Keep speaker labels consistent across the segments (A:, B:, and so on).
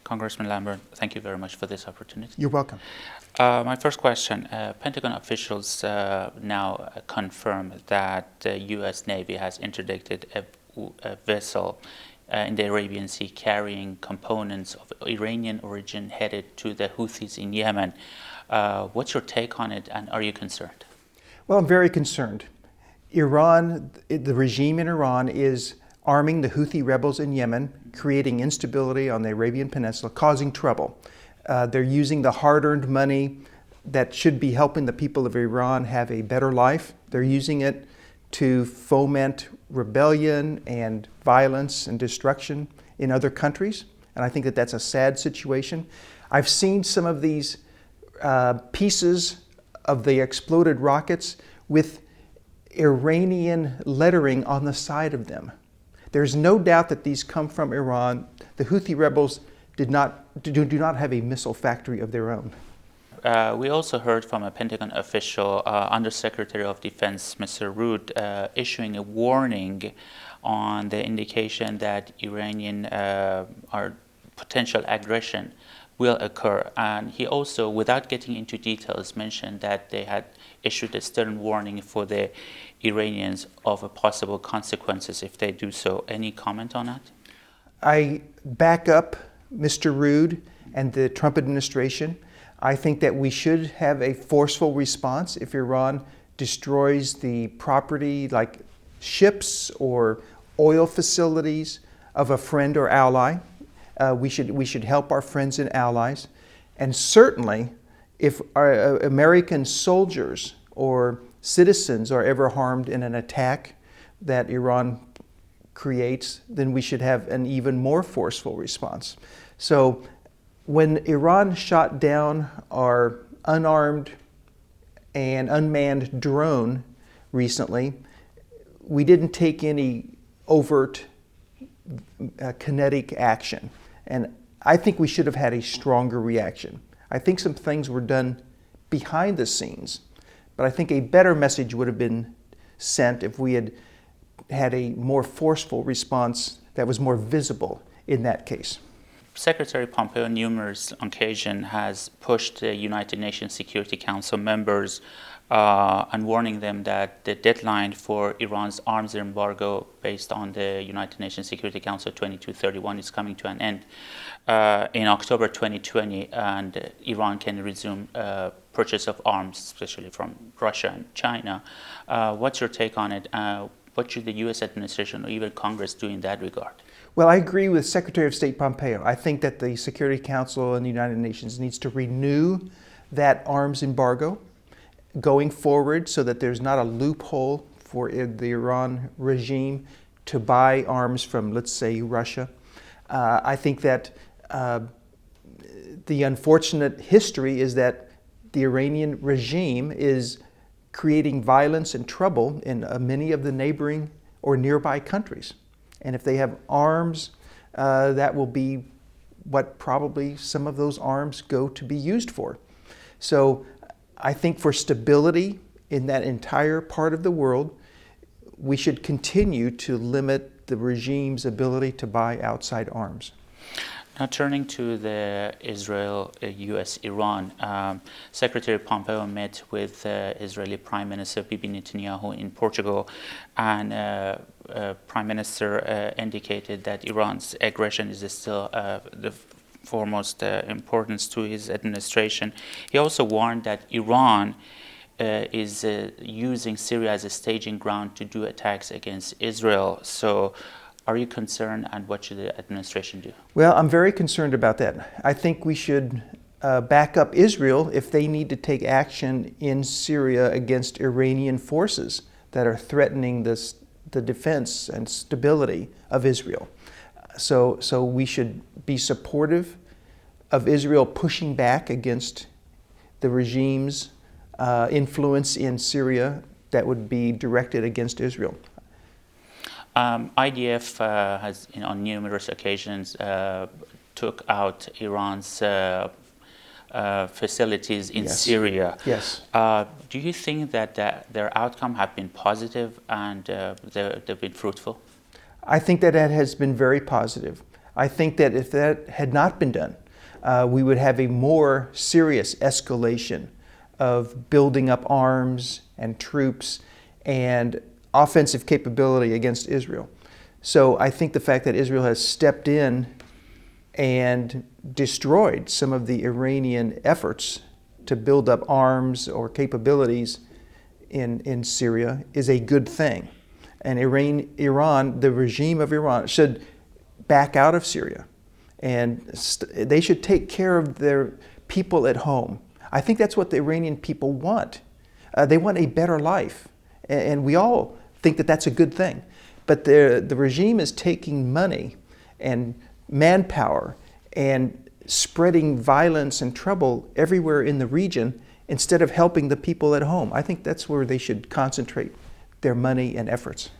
A: Congressman Lamborn, thank you very much for this opportunity.
B: You're welcome.
A: My first question, Pentagon officials now confirm that the U.S. Navy has interdicted a vessel in the Arabian Sea carrying components of Iranian origin headed to the Houthis in Yemen. What's your take on it, and are you concerned?
B: Well, I'm very concerned. Iran, the regime in Iran is arming the Houthi rebels in Yemen, creating instability on the Arabian Peninsula, causing trouble. They're using the hard-earned money that should be helping the people of Iran have a better life. They're using it to foment rebellion and violence and destruction in other countries. And I think that that's a sad situation. I've seen some of these pieces of the exploded rockets with Iranian lettering on the side of them. There's no doubt that these come from Iran. The Houthi rebels do not have a missile factory of their own.
A: We also heard from a Pentagon official, Undersecretary of Defense, Mr. Rood, issuing a warning on the indication that Iranian potential aggression will occur. And he also, without getting into details, mentioned that they had issued a stern warning for the Iranians of possible consequences if they do so. Any comment on that?
B: I back up Mr. Rood and the Trump administration. I think that we should have a forceful response if Iran destroys the property like ships or oil facilities of a friend or ally. We should help our friends and allies. And certainly, if our American soldiers or citizens are ever harmed in an attack that Iran creates, then we should have an even more forceful response. So when Iran shot down our unarmed and unmanned drone recently, we didn't take any overt kinetic action. And I think we should have had a stronger reaction. I think some things were done behind the scenes, but I think a better message would have been sent if we had had a more forceful response that was more visible in that case.
A: Secretary Pompeo on numerous occasions has pushed the United Nations Security Council members and warning them that the deadline for Iran's arms embargo based on the United Nations Security Council 2231 is coming to an end in October 2020, and Iran can resume purchase of arms, especially from Russia and China. What's your take on it? What should the U.S. administration or even Congress do in that regard?
B: Well, I agree with Secretary of State Pompeo. I think that the Security Council and the United Nations needs to renew that arms embargo going forward so that there's not a loophole for the Iran regime to buy arms from, let's say, Russia. I think that the unfortunate history is that the Iranian regime is creating violence and trouble in many of the neighboring or nearby countries. And if they have arms, that will be what probably some of those arms go to be used for. So I think for stability in that entire part of the world, we should continue to limit the regime's ability to buy outside arms.
A: Now turning to the Israel-US-Iran, Secretary Pompeo met with Israeli Prime Minister Bibi Netanyahu in Portugal, and Prime Minister indicated that Iran's aggression is still the foremost importance to his administration. He also warned that Iran is using Syria as a staging ground to do attacks against Israel. So are you concerned, and what should the administration do?
B: Well, I'm very concerned about that. I think we should back up Israel if they need to take action in Syria against Iranian forces that are threatening the defense and stability of Israel. So we should be supportive of Israel pushing back against the regime's influence in Syria that would be directed against Israel.
A: IDF has, on numerous occasions, took out Iran's facilities in Syria.
B: Yes.
A: Do you think that their outcome have been positive and they've been fruitful?
B: I think that has been very positive. I think that if that had not been done, we would have a more serious escalation of building up arms and troops and offensive capability against Israel. So I think the fact that Israel has stepped in and destroyed some of the Iranian efforts to build up arms or capabilities in Syria is a good thing. And Iran, the regime of Iran, should back out of Syria. And they should take care of their people at home. I think that's what the Iranian people want. They want a better life. And we all think that that's a good thing. But the regime is taking money and manpower and spreading violence and trouble everywhere in the region instead of helping the people at home. I think that's where they should concentrate their money and efforts.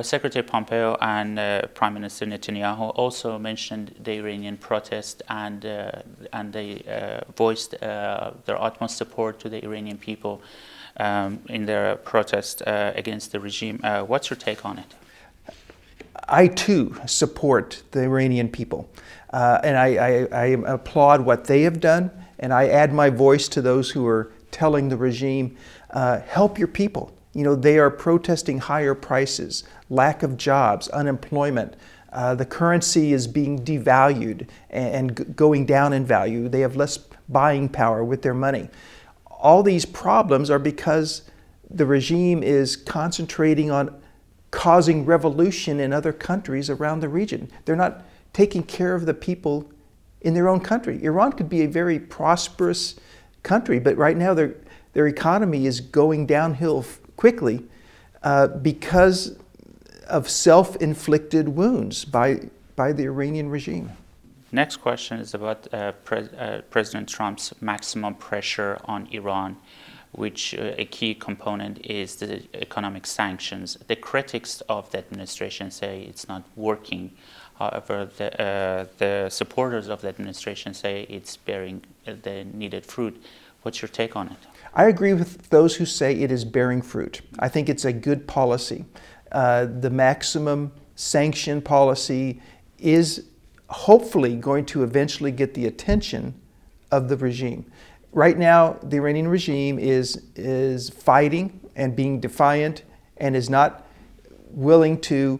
A: Secretary Pompeo and Prime Minister Netanyahu also mentioned the Iranian protests, and they voiced their utmost support to the Iranian people in their protest against the regime. What's your take on it?
B: I too support the Iranian people, and I applaud what they have done, and I add my voice to those who are telling the regime, help your people. You know, they are protesting higher prices, lack of jobs, unemployment. The currency is being devalued and going down in value. They have less buying power with their money. All these problems are because the regime is concentrating on causing revolution in other countries around the region. They're not taking care of the people in their own country. Iran could be a very prosperous country, but right now their economy is going downhill quickly because of self-inflicted wounds by the Iranian regime.
A: Next question is about President Trump's maximum pressure on Iran, which a key component is the economic sanctions. The critics of the administration say it's not working. However, the supporters of the administration say it's bearing the needed fruit. What's your take on it?
B: I agree with those who say it is bearing fruit. I think it's a good policy. The maximum sanction policy is hopefully going to eventually get the attention of the regime. Right now, the Iranian regime is fighting and being defiant and is not willing to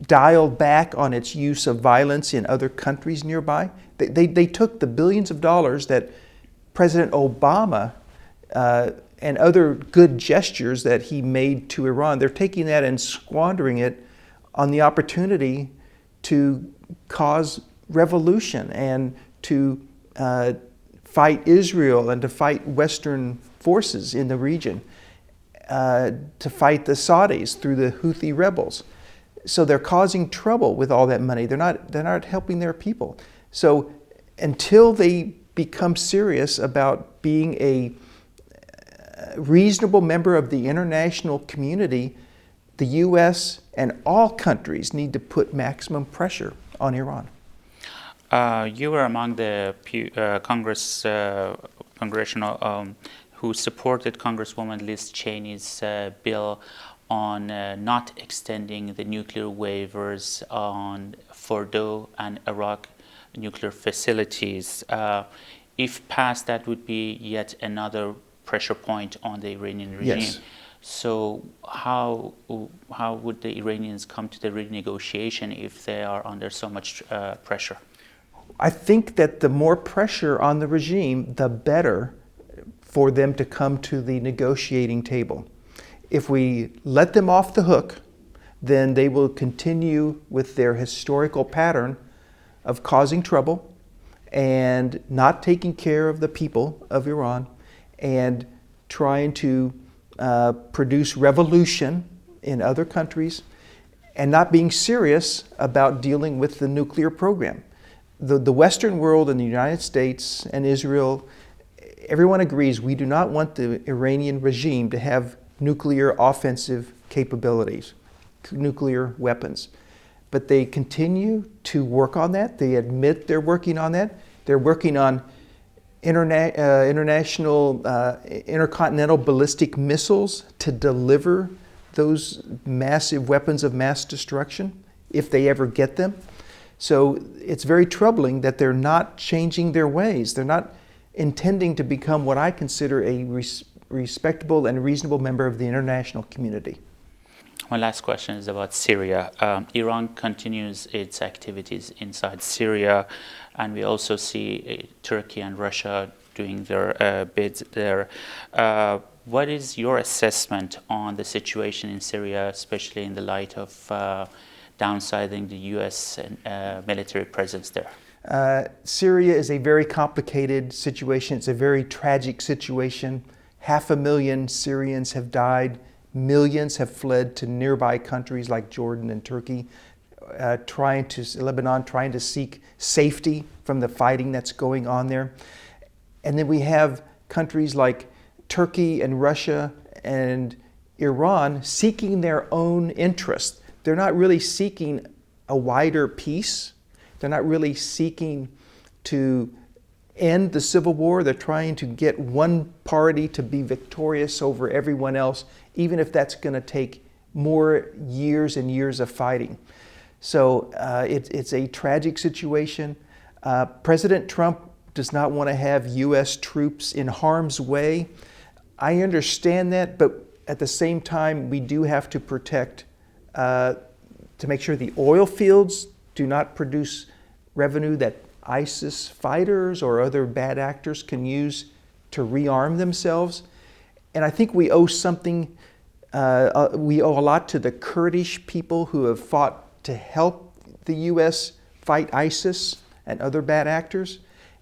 B: dial back on its use of violence in other countries nearby. They took the billions of dollars that President Obama and other good gestures that he made to Iran, they're taking that and squandering it on the opportunity to cause revolution and to fight Israel and to fight Western forces in the region, to fight the Saudis through the Houthi rebels. So they're causing trouble with all that money. They're not helping their people. So until they become serious about being a reasonable member of the international community, the U.S. and all countries need to put maximum pressure on Iran.
A: You were among the congressional who supported Congresswoman Liz Cheney's bill on not extending the nuclear waivers on Fordo and Iraq nuclear facilities. If passed, that would be yet another pressure point on the Iranian regime.
B: Yes.
A: So how would the Iranians come to the renegotiation if they are under so much pressure?
B: I think that the more pressure on the regime, the better for them to come to the negotiating table. If we let them off the hook, then they will continue with their historical pattern of causing trouble and not taking care of the people of Iran and trying to produce revolution in other countries and not being serious about dealing with the nuclear program. The Western world and the United States and Israel, everyone agrees we do not want the Iranian regime to have nuclear offensive capabilities, nuclear weapons. But they continue to work on that. They admit they're working on that. They're working on intercontinental ballistic missiles to deliver those massive weapons of mass destruction. if they ever get them. So it's very troubling that they're not changing their ways. They're not intending to become what I consider a respectable and reasonable member of the international community.
A: My last question is about Syria. Iran continues its activities inside Syria, and we also see Turkey and Russia doing their bids there. What is your assessment on the situation in Syria, especially in the light of downsizing the U.S. military presence there?
B: Syria is a very complicated situation. It's a very tragic situation. 500,000 Syrians have died. Millions have fled to nearby countries like Jordan and Turkey, Lebanon, trying to seek safety from the fighting that's going on there. And then we have countries like Turkey and Russia and Iran seeking their own interest. They're not really seeking a wider peace. They're not really seeking to end the civil war. They're trying to get one party to be victorious over everyone else, even if that's going to take more years and years of fighting. So it's a tragic situation. President Trump does not want to have U.S. troops in harm's way. I understand that, but at the same time, we do have to protect, to make sure the oil fields do not produce revenue that ISIS fighters or other bad actors can use to rearm themselves. And I think we owe something, we owe a lot to the Kurdish people who have fought to help the U.S. fight ISIS and other bad actors.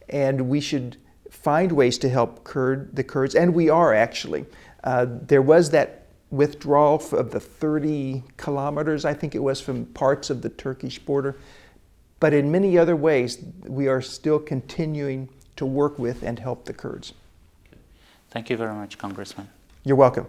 B: And we should find ways to help the Kurds, and we are actually. There was that withdrawal of the 30 kilometers, I think it was, from parts of the Turkish border. But in many other ways, we are still continuing to work with and help the Kurds.
A: Thank you very much, Congressman.
B: You're welcome.